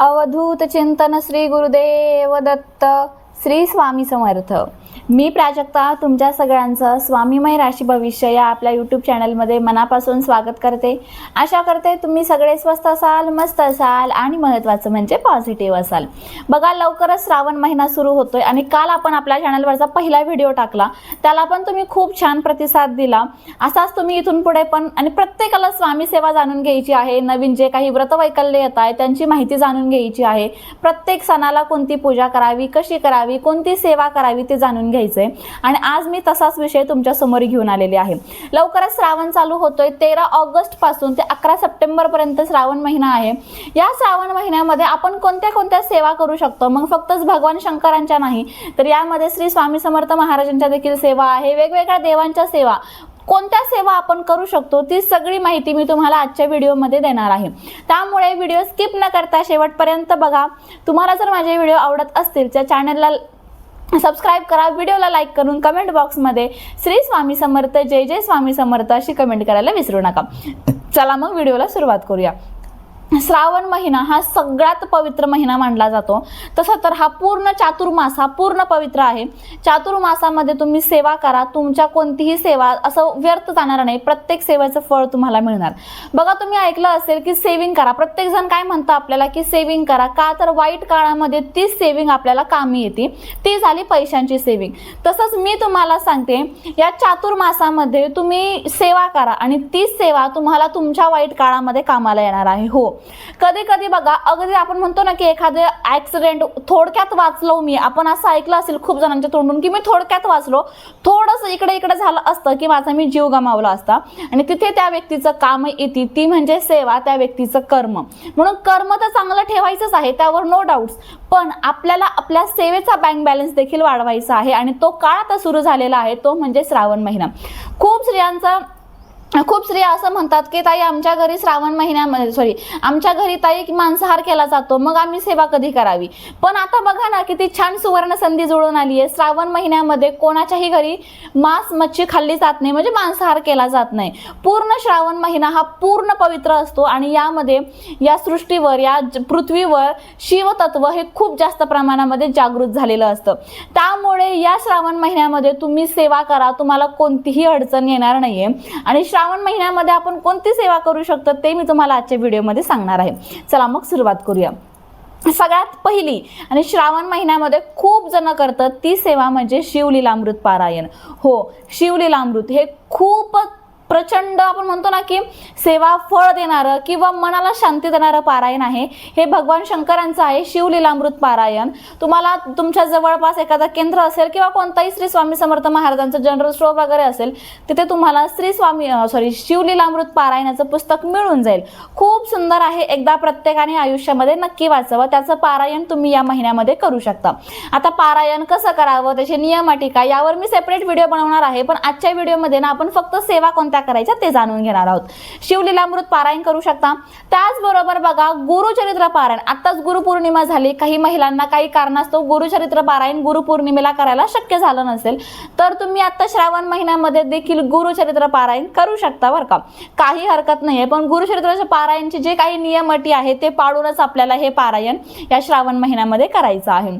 अवधूत चिंतन श्री गुरुदेव दत्त श्री स्वामी समर्थ। मी प्राजक्ता तुमच्या सगळ्यांचं स्वामीमय राशी भविष्य या आपल्या यूट्यूब चॅनलमध्ये मनापासून स्वागत करते। आशा करते तुम्ही सगळे स्वस्त असाल, मस्त असाल आणि महत्त्वाचं म्हणजे पॉझिटिव्ह असाल। बघा, लवकरच श्रावण महिना सुरू होतोय आणि काल आपण आपल्या चॅनलवरचा पहिला व्हिडिओ टाकला, त्याला पण तुम्ही खूप छान प्रतिसाद दिला। असाच तुम्ही इथून पुढे पण आणि प्रत्येकाला स्वामी सेवा जाणून घ्यायची आहे, नवीन जे काही व्रतवैकल्य येत आहे त्यांची माहिती जाणून घ्यायची आहे, प्रत्येक सणाला कोणती पूजा करावी, कशी करावी, कोणती सेवा करावी ते जाणून घ्यायचंय। आणि आज मी तसाच विषय तुमच्या समोर घेऊन आलेले आहे। लवकरच श्रावण चालू होतोय, 13 ऑगस्ट पासून ते 11 सप्टेंबर पर्यंत श्रावण महिना आहे। या श्रावण महिन्यामध्ये आपण कोणत्या कोणत्या सेवा करू शकतो? मग फक्तच भगवान शंकरांच्या नाही, तर यामध्ये श्री स्वामी समर्थ महाराजांच्या देखील सेवा आहे, वेगवेगळ्या देवांच्या सेवा, कोणत्या सेवा आपण करू शकतो ती सगळी माहिती मी तुम्हाला आजच्या व्हिडिओमध्ये देणार आहे। त्यामुळे व्हिडिओ स्किप न करता शेवटपर्यंत बघा। तुम्हाला जर माझे व्हिडिओ आवडत असतील तर चॅनलला सबस्क्राइब करा, व्हिडिओला लाईक करून कमेंट बॉक्समध्ये श्री स्वामी समर्थ, जय जय स्वामी समर्थ अशी कमेंट करायला विसरू नका। चला मग व्हिडिओला सुरुवात करूया। श्रावण महिना हा सगळ्यात पवित्र महिना मानला जातो। तसं तर हा पूर्ण चातुर्मास हा पूर्ण पवित्र आहे। चातुर्मासामध्ये तुम्ही सेवा करा, तुमच्या कोणतीही सेवा असं व्यर्थ जाणार नाही, प्रत्येक सेवेचं फळ तुम्हाला मिळणार। बघा, तुम्ही ऐकलं असेल की सेविंग करा, प्रत्येक जण काय म्हणतं आपल्याला की सेविंग करा, का तर वाईट काळामध्ये ती सेविंग आपल्याला कामी येते, ती झाली पैशांची सेविंग। तसंच मी तुम्हाला सांगते, या चातुर्मासामध्ये तुम्ही सेवा करा आणि ती सेवा तुम्हाला तुमच्या वाईट काळामध्ये कामाला येणार आहे। हो, कधी कधी बघा, अगदी आपण म्हणतो ना की एखादे ऍक्सिडेंट थोडक्यात वाचलो मी, आपण असं ऐकलं असेल खूप जणांच्या तोंडून की मी थोडक्यात वाचलो, थोडंसं इकडे इकडे झालं असतं की माझा मी जीव गमावला असता, आणि तिथे त्या व्यक्तीचं काम येते, ती म्हणजे सेवा, त्या व्यक्तीचं कर्म। म्हणून कर्म तर चांगलं ठेवायचंच आहे, त्यावर नो डाऊट्स, पण आपल्याला आपल्या सेवेचा बँक बॅलन्स देखील वाढवायचा आहे आणि तो काळ आता सुरू झालेला आहे, तो म्हणजे श्रावण महिना। खूप स्त्रिया असं म्हणतात की ताई आमच्या घरी श्रावण महिन्यामध्ये आमच्या घरी ताई मांसाहार केला जातो, मग आम्ही सेवा कधी करावी? पण आता बघा ना, किती छान सुवर्ण संधी जुळून आली आहे। श्रावण महिन्यामध्ये कोणाच्याही घरी मांस मच्छी खाल्ली जात नाही, म्हणजे मांसाहार केला जात नाही। पूर्ण श्रावण महिना हा पूर्ण पवित्र असतो आणि यामध्ये या सृष्टीवर, या पृथ्वीवर शिवतत्व हे खूप जास्त प्रमाणामध्ये जागृत झालेलं असतं। त्यामुळे या श्रावण महिन्यामध्ये तुम्ही सेवा करा, तुम्हाला कोणतीही अडचण येणार नाहीये। आणि श्रावण महिन्यामध्ये आपण कोणती सेवा करू शकतो ते मी तुम्हाला आजच्या व्हिडिओमध्ये सांगणार आहे। चला मग सुरुवात करूया। सगळ्यात पहिली आणि श्रावण महिन्यामध्ये खूप जण करतात ती सेवा म्हणजे शिवलीलामृत पारायण। हो, शिवलीलामृत हे खूप प्रचंड आपण म्हणतो ना की सेवा फळ देणारं किंवा मनाला शांती देणारं पारायण आहे। हे भगवान शंकरांचं आहे शिवलीलामृत पारायण। तुम्हाला तुमच्या जवळपास एखादा केंद्र असेल किंवा कोणताही श्री स्वामी समर्थ महाराजांचं जनरल स्टोअर वगैरे असेल, तिथे तुम्हाला शिवलीलामृत पारायणाचं पुस्तक मिळून जाईल। खूप सुंदर आहे, एकदा प्रत्येकाने आयुष्यामध्ये नक्की वाचावं। त्याचं पारायण तुम्ही या महिन्यामध्ये करू शकता। आता पारायण कसं करावं, त्याचे नियम अटी काय, यावर मी सेपरेट व्हिडिओ बनवणार आहे, पण आजच्या व्हिडिओमध्ये ना आपण फक्त सेवा कोणत्या करायच्या ते जाणून घेणार आहोत। शिवलीलामृत पारायण करू शकता। त्याचबरोबर बघा, गुरुचरित्र पारायण, आताच गुरुपौर्णिमा झाली, काही महिलांना काही कारणास्तव गुरुचरित्र पारायण गुरुपौर्णिमेला करायला शक्य झालं नसेल, तर तुम्ही आता श्रावण महिन्यामध्ये देखील गुरुचरित्र पारायण करू शकता बरं का, काही हरकत नाहीये। पण गुरुचरित्राच्या पारायणचे जे काही नियम अटी आहे ते पाळूनच आपल्याला हे पारायण या श्रावण महिन्यामध्ये करायचं आहे।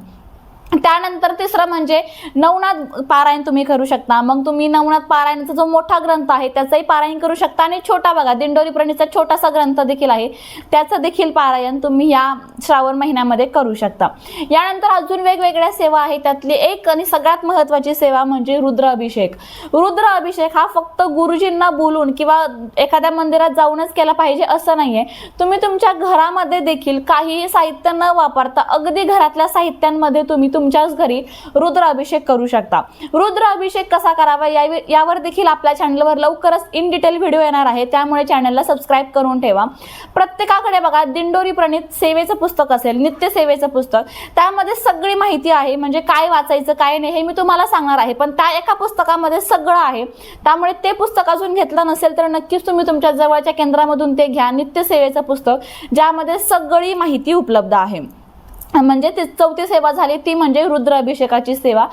त्यानंतर तिसरं म्हणजे नवनाथ पारायण तुम्ही करू शकता। मग तुम्ही नवनाथ पारायणाचा जो मोठा ग्रंथ आहे त्याचंही पारायण करू शकता, आणि छोटा बघा दिंडोरी प्रणीतचा छोटासा ग्रंथ देखील आहे, त्याचं देखील पारायण तुम्ही या श्रावण महिन्यामध्ये करू शकता। यानंतर अजून वेगवेगळ्या सेवा आहेत, त्यातली एक आणि सगळ्यात महत्त्वाची सेवा म्हणजे रुद्र अभिषेक। रुद्र अभिषेक हा फक्त गुरुजींना बोलून किंवा एखाद्या मंदिरात जाऊनच केला पाहिजे असं नाहीये। तुम्ही तुमच्या घरामध्ये देखील काही साहित्य न वापरता अगदी घरातल्या साहित्यांमध्ये तुम्ही तुमच्याच घरी रुद्र अभिषेक करू शकता। रुद्र अभिषेक कसा करावा यावर देखील आपल्या चॅनलवर लवकरच इन डिटेल व्हिडिओ येणार आहे, त्यामुळे चॅनलला सबस्क्राइब करून ठेवा। प्रत्येकाकडे बघा दिंडोरी प्रणीत सेवेचं पुस्तक असेल, नित्य सेवेचं पुस्तक, त्यामध्ये सगळी माहिती आहे, म्हणजे काय वाचायचं काय नाही हे मी तुम्हाला सांगणार आहे, पण त्या एका पुस्तकामध्ये सगळं आहे। त्यामुळे ते पुस्तक अजून घेतलं नसेल तर नक्कीच तुम्ही तुमच्या जवळच्या केंद्रामधून ते घ्या, नित्य सेवेचं पुस्तक, ज्यामध्ये सगळी माहिती उपलब्ध आहे। म्हणजे ती चौथी सेवा झाली ती म्हणजे रुद्राभिषेकाची सेवा.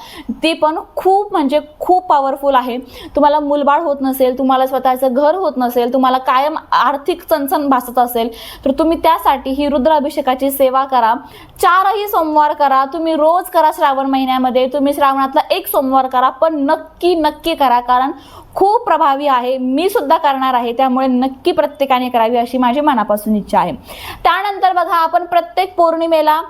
ती पण खूप म्हणजे खूप पॉवरफुल आहे. तुम्हाला मुलबाळ होत नसेल, तुम्हाला स्वतःचं घर होत नसेल, तुम्हाला कायम आर्थिक चणचण भासत असेल, तर तुम्ही त्यासाठी ही रुद्राभिषेकाची सेवा करा. 4ही सोमवार करा, तुम्ही रोज करा श्रावण महिन्यामध्ये, तुम्ही श्रावणातला एक सोमवार करा, पण नक्की करा, कारण खूप प्रभावी आहे. मी सुद्धा करणार आहे, त्यामुळे नक्की प्रत्येकाने करावी अशी माझी मनापासून इच्छा आहे. त्यानंतर बघा, आपण प्रत्येक पौर्णिमेला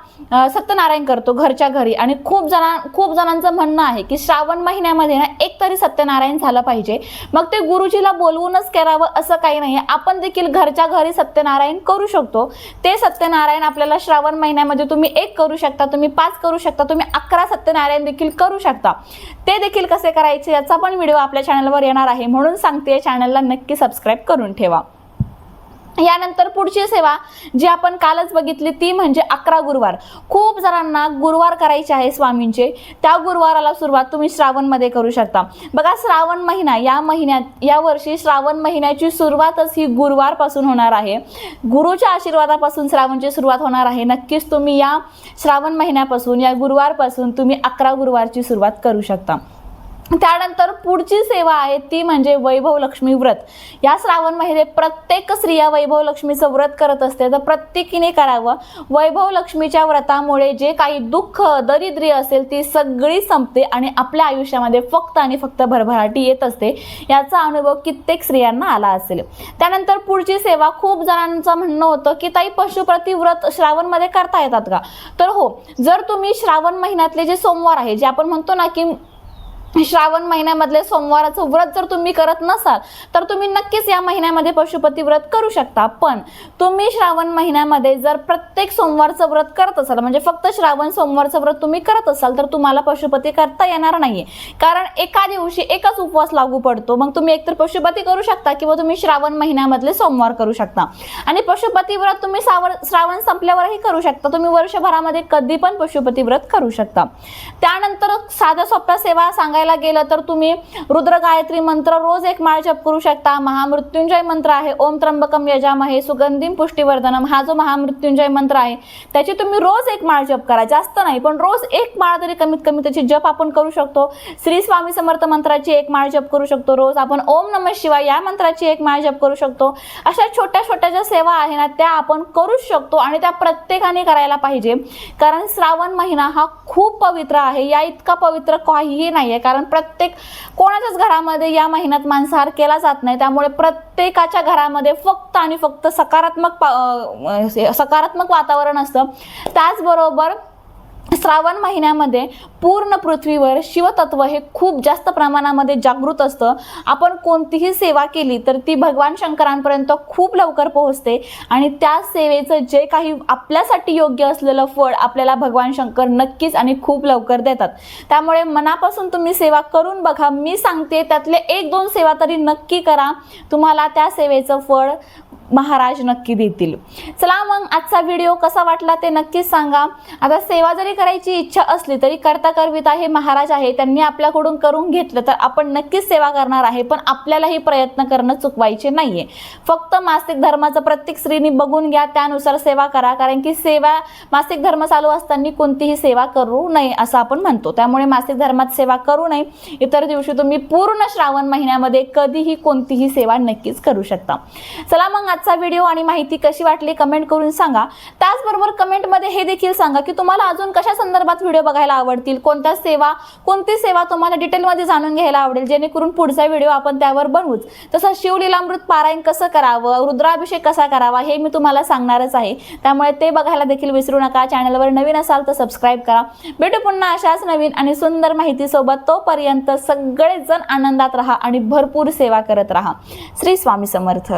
सत्यनारायण करतो घरच्या घरी, आणि खूप जणांचं म्हणणं आहे की श्रावण महिन्यामध्ये ना एक तरी सत्यनारायण झालं पाहिजे. मग ते गुरुजीला बोलवूनच करावं असं काही नाही, आपण देखील घरच्या घरी सत्यनारायण करू शकतो. ते सत्यनारायण आपल्याला श्रावण महिन्यामध्ये तुम्ही 1 करू शकता, तुम्ही 5 करू शकता, तुम्ही 11 सत्यनारायण देखील करू शकता. ते देखील कसे करायचे याचा पण व्हिडिओ आपल्या चॅनलवर येणार आहे, म्हणून सांगते, चॅनलला नक्की सबस्क्राईब करून ठेवा. यानंतर पुढची सेवा जी आपण कालच बघितली ती म्हणजे 11 गुरुवार. खूप जणांना गुरुवार करायचे आहे स्वामींचे, त्या गुरुवाराला सुरुवात तुम्ही श्रावणमध्ये करू शकता. बघा, श्रावण महिना या वर्षी श्रावण महिन्याची सुरुवातच ही गुरुवारपासून होणार आहे. गुरुच्या आशीर्वादापासून श्रावणची सुरुवात होणार आहे. नक्कीच तुम्ही या श्रावण महिन्यापासून, या गुरुवारपासून तुम्ही 11 गुरुवारची सुरुवात करू शकता. त्यानंतर पुढची सेवा आहे ती म्हणजे वैभव लक्ष्मी व्रत. या श्रावण महिन्यात प्रत्येक स्त्रिया वैभव लक्ष्मीचं व्रत करत असते, तर प्रत्येकीने करावं. वैभव लक्ष्मीच्या व्रतामुळे जे काही दुःख दरिद्री असेल ती सगळी संपते आणि आपल्या आयुष्यामध्ये फक्त आणि फक्त भरभराटी येत असते. याचा अनुभव कित्येक स्त्रियांना आला असेल. त्यानंतर पुढची सेवा, खूप जणांचं म्हणणं होतं की ताई पशुपती व्रत श्रावणमध्ये करता येतात का? तर हो, जर तुम्ही श्रावण महिन्यातले जे सोमवार आहे, जे आपण म्हणतो ना की श्रावण महिन्यामधले सोमवाराचं व्रत जर तुम्ही करत नसाल तर तुम्ही नक्कीच या महिन्यामध्ये पशुपती व्रत करू शकता. पण तुम्ही श्रावण महिन्यामध्ये जर प्रत्येक सोमवारचं व्रत करत असाल, म्हणजे फक्त श्रावण सोमवारचं व्रत तुम्ही करत असाल, तर तुम्हाला पशुपती करता येणार नाहीये, कारण एका दिवशी एकच उपवास लागू पडतो. मग तुम्ही एकतर पशुपती करू शकता किंवा तुम्ही श्रावण महिन्यामधले सोमवार करू शकता. आणि पशुपती व्रत तुम्ही श्रावण संपल्यावरही करू शकता. तुम्ही वर्षभरामध्ये कधी पण पशुपती व्रत करू शकता. त्यानंतर साध्या सोप्या सेवा सांगायला गेलं तर तुम्ही रुद्र गायत्री मंत्र रोज 1 माळ जप करू शकता. महामृत्युंजय मंत्र आहे, ओम त्र्यंबकम यजामहे सुगंधिम पुष्टिवर्धनम, हा जो महामृत्युंजय मंत्र आहे त्याची तुम्ही रोज 1 माळ जप करा. जास्त नाही, पण रोज 1 माळ तरी कमीत कमी त्याची जप आपण करू शकतो. श्री स्वामी समर्थ मंत्राची 1 माळ जप करू शकतो रोज. आपण ओम नमः शिवाय या मंत्राची 1 माळ जप करू शकतो. अशा छोट्या छोट्या ज्या सेवा आहे ना त्या आपण करू शकतो आणि त्या प्रत्येकाने करायला पाहिजे, कारण श्रावण महिना हा खूप पवित्र आहे. या इतका पवित्र काहीही नाहीये, कारण प्रत्येक कोणाच्याच घरामध्ये या महिन्यात मांसाहार केला जात नाही. त्यामुळे प्रत्येकाच्या घरामध्ये फक्त आणि फक्त सकारात्मक वातावरण असतं. त्याचबरोबर श्रावण महिन्यामध्ये पूर्ण पृथ्वीवर शिवतत्व हे खूप जास्त प्रमाणामध्ये जागृत असतं. आपण कोणतीही सेवा केली तर ती भगवान शंकरांपर्यंत खूप लवकर पोहोचते आणि त्या सेवेचं जे काही आपल्यासाठी योग्य असलेलं फळ आपल्याला भगवान शंकर नक्कीच आणि खूप लवकर देतात. त्यामुळे मनापासून तुम्ही सेवा करून बघा. मी सांगते त्यातले 1-2 सेवा तरी नक्की करा, तुम्हाला त्या सेवेचं फळ महाराज नक्की देतील. चला मग आजचा व्हिडिओ कसा वाटला ते नक्कीच सांगा. आता सेवा जरी करायची इच्छा असली तरी करता करविता हे महाराज आहे, त्यांनी आपल्याकडून करून घेतलं तर आपण नक्कीच सेवा करणार आहे. पण आपल्यालाही प्रयत्न करणं चुकवायचे नाहीये. फक्त मासिक धर्माचं प्रत्येक स्त्रीनी बघून घ्या, त्यानुसार सेवा करा, कारण की सेवा मासिक धर्म चालू असताना कोणतीही सेवा करू नये असं आपण म्हणतो. त्यामुळे मासिक धर्मात सेवा करू नये. इतर दिवशी तुम्ही पूर्ण श्रावण महिन्यामध्ये कधीही कोणतीही सेवा नक्कीच करू शकता. चला मग आजचा व्हिडिओ आणि माहिती कशी वाटली कमेंट करून सांगा. त्याचबरोबर कमेंटमध्ये हे देखील सांगा की तुम्हाला अजून कशा संदर्भात व्हिडिओ बघायला आवडतील, कोणती सेवा तुम्हाला डिटेलमध्ये जाणून घ्यायला आवडेल, जेणेकरून पुढचा व्हिडिओ आपण त्यावर बनवूच. तसंच शिवलीलामृत पारायण कसं करावं, रुद्राभिषेक कसा करावा हे मी तुम्हाला सांगणारच आहे. त्यामुळे ते बघायला देखील विसरू नका. चॅनलवर नवीन असाल तर सबस्क्राईब करा. भेटू पुन्हा अशाच नवीन आणि सुंदर माहितीसोबत. तोपर्यंत सगळेजण आनंदात राहा आणि भरपूर सेवा करत राहा. श्री स्वामी समर्थ.